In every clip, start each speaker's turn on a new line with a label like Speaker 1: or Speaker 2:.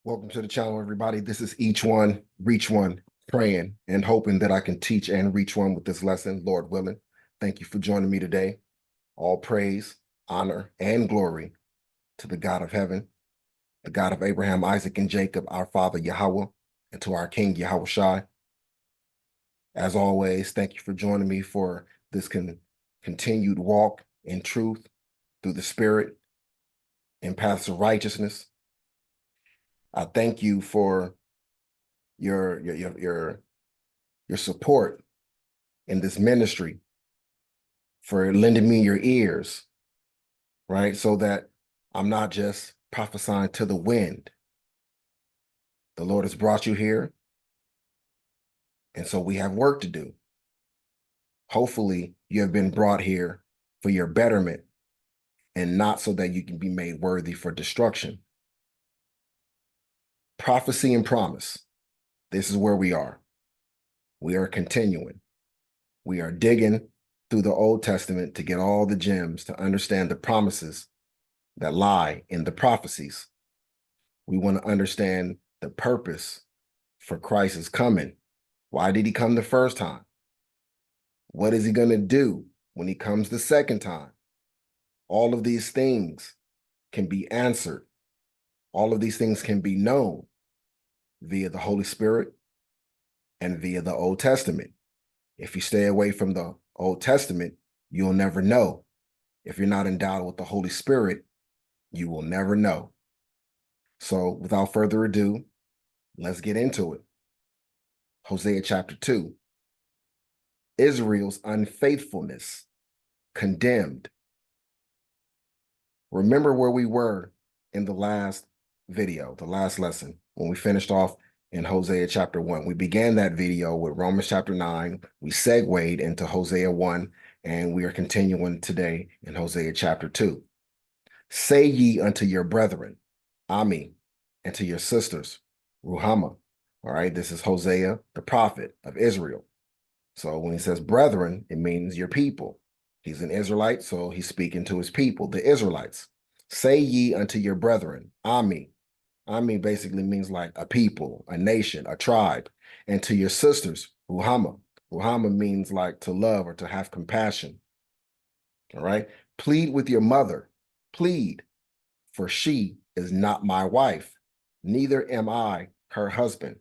Speaker 1: Welcome to the channel, everybody. This is Each One, Reach One, praying and hoping that I can teach and reach one with this lesson, Lord willing. Thank you for joining me today. All praise, honor, and glory to the God of heaven, the God of Abraham, Isaac, and Jacob, our Father Yahweh, and to our King Yahweh Shai. As always, thank you for joining me for this continued walk in truth through the Spirit and paths of righteousness. I thank you for your support in this ministry, for lending me your ears, right? So that I'm not just prophesying to the wind. The Lord has brought you here, and so we have work to do. Hopefully, you have been brought here for your betterment and not so that you can be made worthy for destruction. Prophecy and promise. This is where we are. We are continuing. We are digging through the Old Testament to get all the gems to understand the promises that lie in the prophecies. We want to understand the purpose for Christ's coming. Why did he come the first time? What is he going to do when he comes the second time? All of these things can be answered. All of these things can be known via the Holy Spirit and via the Old Testament. If you stay away from the Old Testament, you'll never know. If you're not endowed with the Holy Spirit, you will never know. So without further ado, let's get into it. Hosea chapter 2. Israel's unfaithfulness condemned. Remember where we were in the last video, the last lesson, when we finished off in Hosea chapter 1. We began that video with Romans chapter 9. We segued into Hosea 1, and we are continuing today in Hosea chapter 2. Say ye unto your brethren, Ami, and to your sisters, Ruhamah. All right, this is Hosea, the prophet of Israel. So when he says brethren, it means your people. He's an Israelite, so he's speaking to his people, the Israelites. Say ye unto your brethren, Ami. Ami basically means like a people, a nation, a tribe. And to your sisters, Ruhamah. Ruhamah means like to love or to have compassion. All right. Plead with your mother. Plead, for she is not my wife, neither am I her husband.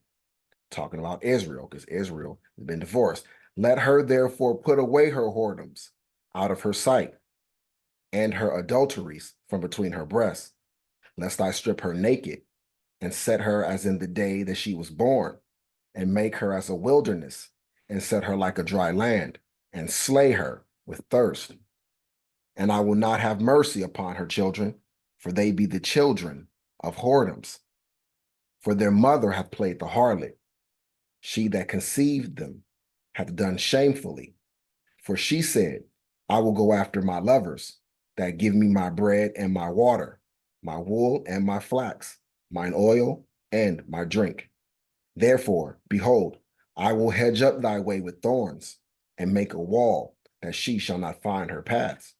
Speaker 1: Talking about Israel, because Israel has been divorced. Let her therefore put away her whoredoms out of her sight, and her adulteries from between her breasts, lest I strip her naked, and set her as in the day that she was born, and make her as a wilderness, and set her like a dry land, and slay her with thirst. And I will not have mercy upon her children, for they be the children of whoredoms. For their mother hath played the harlot. She that conceived them hath done shamefully. For she said, I will go after my lovers, that give me my bread and my water, my wool and my flax, mine oil and my drink. Therefore, behold, I will hedge up thy way with thorns, and make a wall, that she shall not find her paths.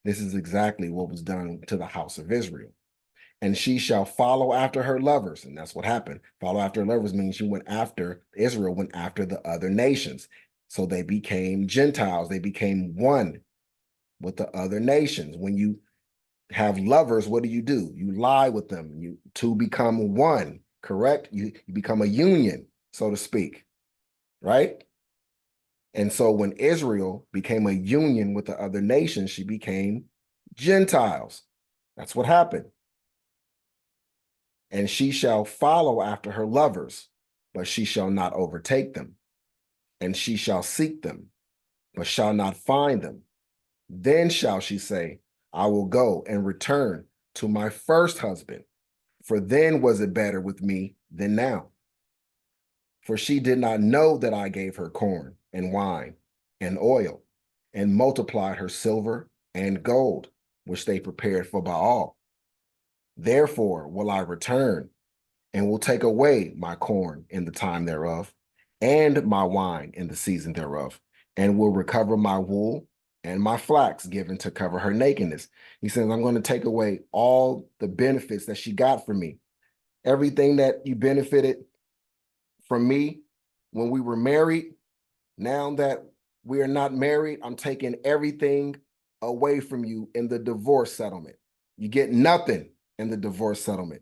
Speaker 1: This is exactly what was done to the house of Israel. And she shall follow after her lovers. And that's what happened. Follow after her lovers means Israel went after the other nations. So they became Gentiles. They became one with the other nations. When you have lovers, what do? You lie with them. You two become one, correct? You become a union, so to speak, right? And so when Israel became a union with the other nations, she became Gentiles. That's what happened. And she shall follow after her lovers, but she shall not overtake them. And she shall seek them, but shall not find them. Then shall she say, I will go and return to my first husband, for then was it better with me than now. For she did not know that I gave her corn and wine and oil, and multiplied her silver and gold, which they prepared for Baal. Therefore will I return, and will take away my corn in the time thereof, and my wine in the season thereof, and will recover my wool and my flax given to cover her nakedness. He says, I'm going to take away all the benefits that she got from me, Everything that you benefited from me when we were married, now that we are not married, I'm taking everything away from you in the divorce settlement. You get nothing in the divorce settlement.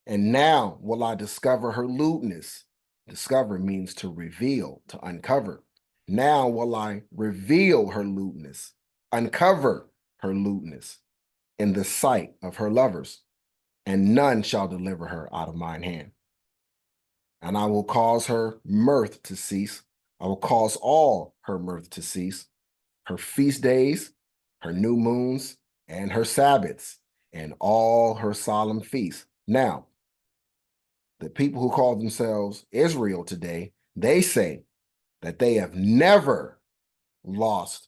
Speaker 1: And now will I discover her lewdness. Discover means to reveal, to uncover. Now will I reveal her lewdness, uncover her lewdness in the sight of her lovers, and none shall deliver her out of mine hand. And I will cause her mirth to cease. I will cause all her mirth to cease, her feast days, her new moons, and her Sabbaths, and all her solemn feasts. Now, the people who call themselves Israel today, they say that they have never lost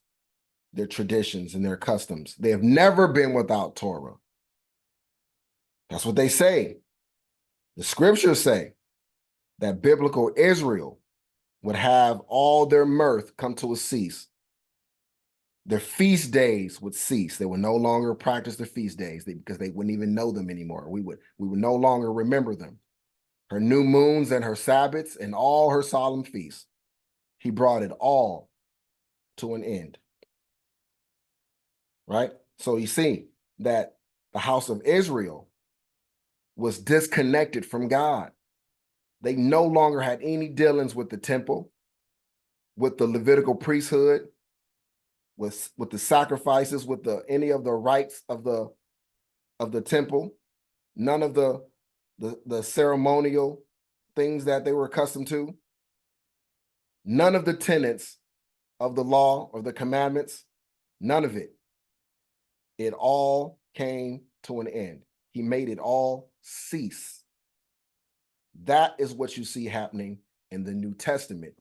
Speaker 1: their traditions and their customs. They have never been without Torah. That's what they say. The scriptures say that biblical Israel would have all their mirth come to a cease. Their feast days would cease. They would no longer practice their feast days because they wouldn't even know them anymore. We would no longer remember them. Her new moons and her Sabbaths and all her solemn feasts. He brought it all to an end. Right? So you see that the house of Israel was disconnected from God. They no longer had any dealings with the temple, with the Levitical priesthood, with the sacrifices, with any of the rites of the temple, none of the ceremonial things that they were accustomed to, none of the tenets of the law or the commandments, none of it. It all came to an end. He made it all cease. That is what you see happening in the New Testament.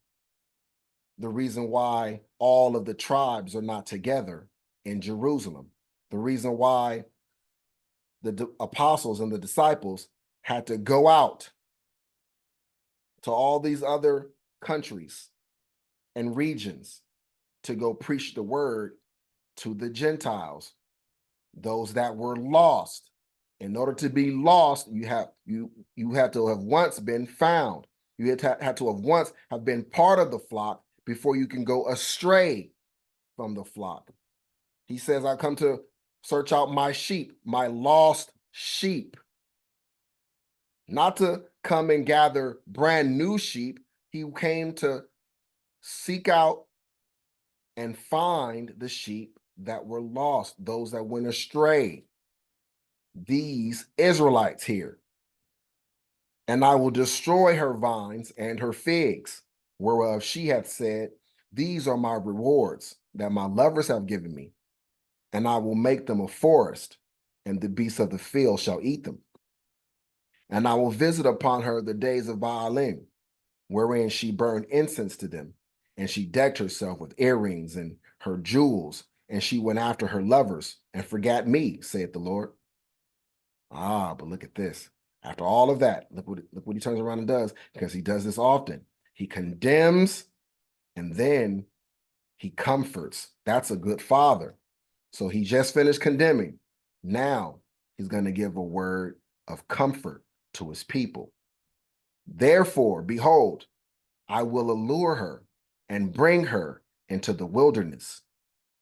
Speaker 1: The reason why all of the tribes are not together in Jerusalem. The reason why the apostles and the disciples had to go out to all these other countries and regions to go preach the word to the Gentiles, those that were lost. In order to be lost, you have to have once been found. You had to have once have been part of the flock before you can go astray from the flock. He says, I come to search out my sheep, my lost sheep. Not to come and gather brand new sheep. He came to seek out and find the sheep that were lost, those that went astray. These Israelites here. And I will destroy her vines and her figs, whereof she hath said, these are my rewards that my lovers have given me. And I will make them a forest, and the beasts of the field shall eat them. And I will visit upon her the days of Baalim, wherein she burned incense to them, and she decked herself with earrings and her jewels, and she went after her lovers and forgot me, saith the Lord. Ah, but look at this. After all of that, look what he turns around and does, because he does this often. He condemns and then he comforts. That's a good father. So he just finished condemning. Now he's going to give a word of comfort to his people. Therefore, behold, I will allure her and bring her into the wilderness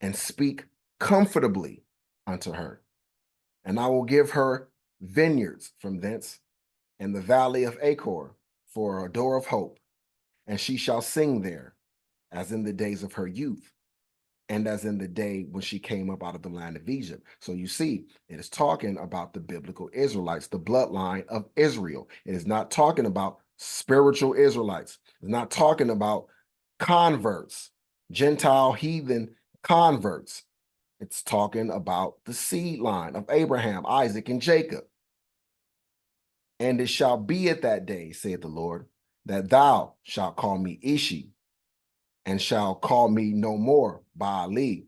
Speaker 1: and speak comfortably unto her. And I will give her vineyards from thence, and the valley of Achor for a door of hope. And she shall sing there, as in the days of her youth, and as in the day when she came up out of the land of Egypt. So you see, it is talking about the biblical Israelites, the bloodline of Israel. It is not talking about spiritual Israelites. It's not talking about converts, Gentile heathen converts. It's talking about the seed line of Abraham, Isaac, and Jacob. And it shall be at that day, saith the Lord, that thou shalt call me Ishi, and shalt call me no more Baali.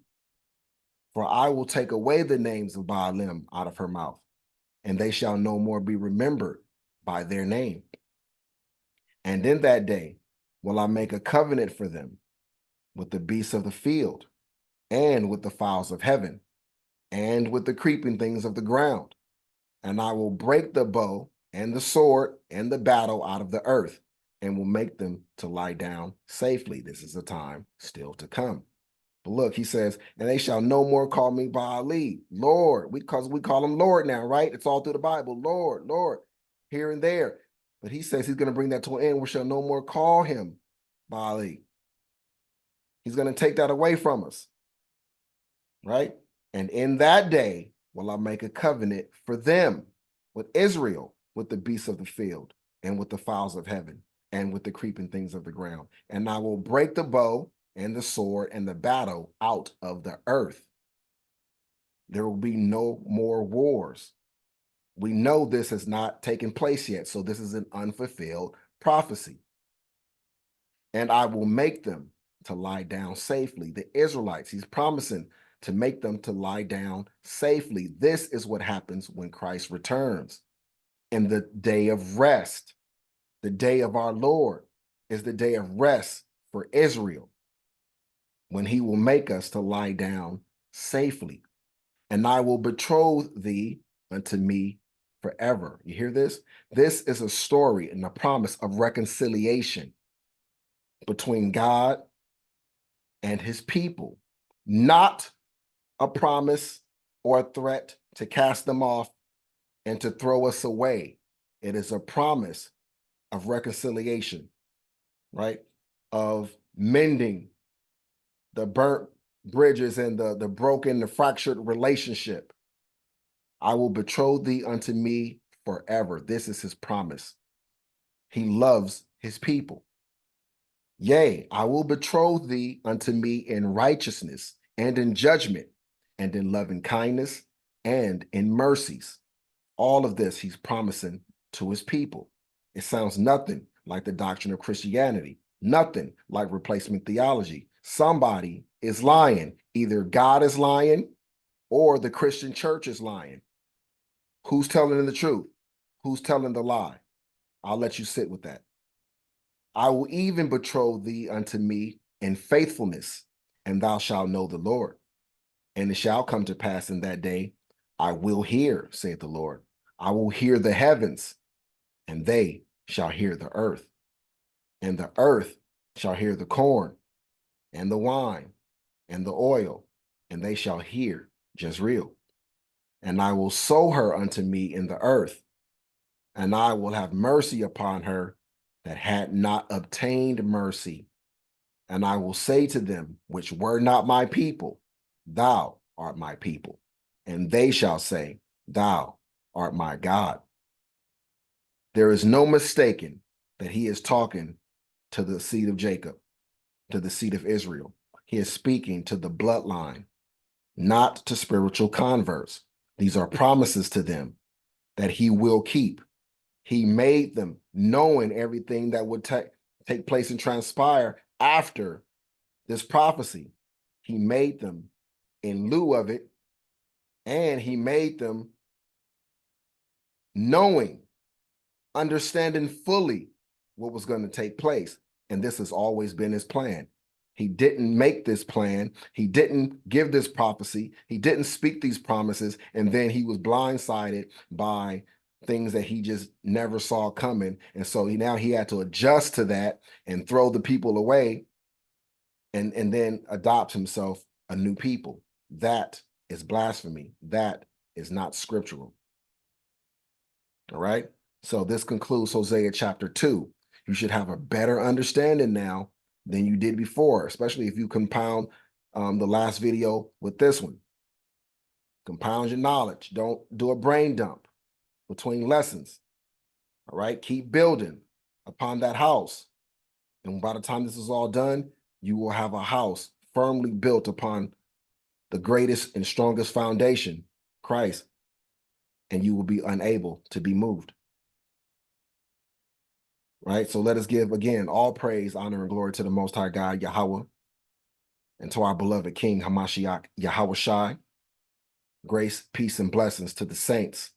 Speaker 1: For I will take away the names of Baalim out of her mouth, and they shall no more be remembered by their name. And in that day will I make a covenant for them with the beasts of the field, and with the fowls of heaven, and with the creeping things of the ground. and I will break the bow and the sword and the battle out of the earth, and will make them to lie down safely. This is a time still to come. But look, he says, and they shall no more call me Baali, Lord, because we call him Lord now, right? It's all through the Bible, Lord, Lord, here and there. But he says he's going to bring that to an end. We shall no more call him Baali. He's going to take that away from us, right? And in that day will I make a covenant for them with Israel, with the beasts of the field, and with the fowls of heaven, and with the creeping things of the ground. And I will break the bow and the sword and the battle out of the earth. There will be no more wars. We know this has not taken place yet, so this is an unfulfilled prophecy. And I will make them to lie down safely. The Israelites, he's promising to make them to lie down safely. This is what happens when Christ returns. And the day of rest, the day of our Lord, is the day of rest for Israel, when he will make us to lie down safely. And I will betroth thee unto me forever. You hear this? This is a story and a promise of reconciliation between God and his people, not a promise or a threat to cast them off and to throw us away. It is a promise of reconciliation, right? Of mending the burnt bridges and the broken, the fractured relationship. I will betroth thee unto me forever. This is his promise. He loves his people. Yea, I will betroth thee unto me in righteousness and in judgment and in loving kindness and in mercies. All of this he's promising to his people. It sounds nothing like the doctrine of Christianity, nothing like replacement theology. Somebody is lying. Either God is lying or the Christian church is lying. Who's telling the truth? Who's telling the lie? I'll let you sit with that. I will even betroth thee unto me in faithfulness, and thou shalt know the Lord. And it shall come to pass in that day, I will hear, saith the Lord. I will hear the heavens, and they shall hear the earth. And the earth shall hear the corn, and the wine, and the oil, and they shall hear Jezreel. And I will sow her unto me in the earth, and I will have mercy upon her that had not obtained mercy. And I will say to them, which were not my people, thou art my people. And they shall say, thou art my God. There is no mistaking that he is talking to the seed of Jacob, to the seed of Israel. He is speaking to the bloodline, not to spiritual converts. These are promises to them that he will keep. He made them knowing everything that would take place and transpire after this prophecy. He made them in lieu of it, and he made them knowing, understanding fully what was going to take place. And this has always been his plan. He didn't make this plan. He didn't give this prophecy. He didn't speak these promises. And then he was blindsided by things that he just never saw coming. And so now he had to adjust to that and throw the people away and then adopt himself a new people. That is blasphemy. That is not scriptural. All right. So this concludes Hosea chapter 2. You should have a better understanding now than you did before, especially if you compound the last video with this one. Compound your knowledge. Don't do a brain dump between lessons. All right. Keep building upon that house. And by the time this is all done, you will have a house firmly built upon the greatest and strongest foundation, Christ, and you will be unable to be moved. Right? So let us give again all praise, honor, and glory to the Most High God, Yahweh, and to our beloved King Hamashiach, Yahweh Shai. Grace, peace, and blessings to the saints,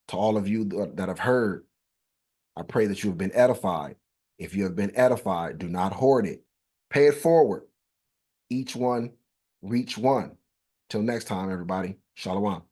Speaker 1: to all of you that have heard. I pray that you have been edified. If you have been edified, do not hoard it. Pay it forward. Each one, reach one. Till next time, everybody. Shalom.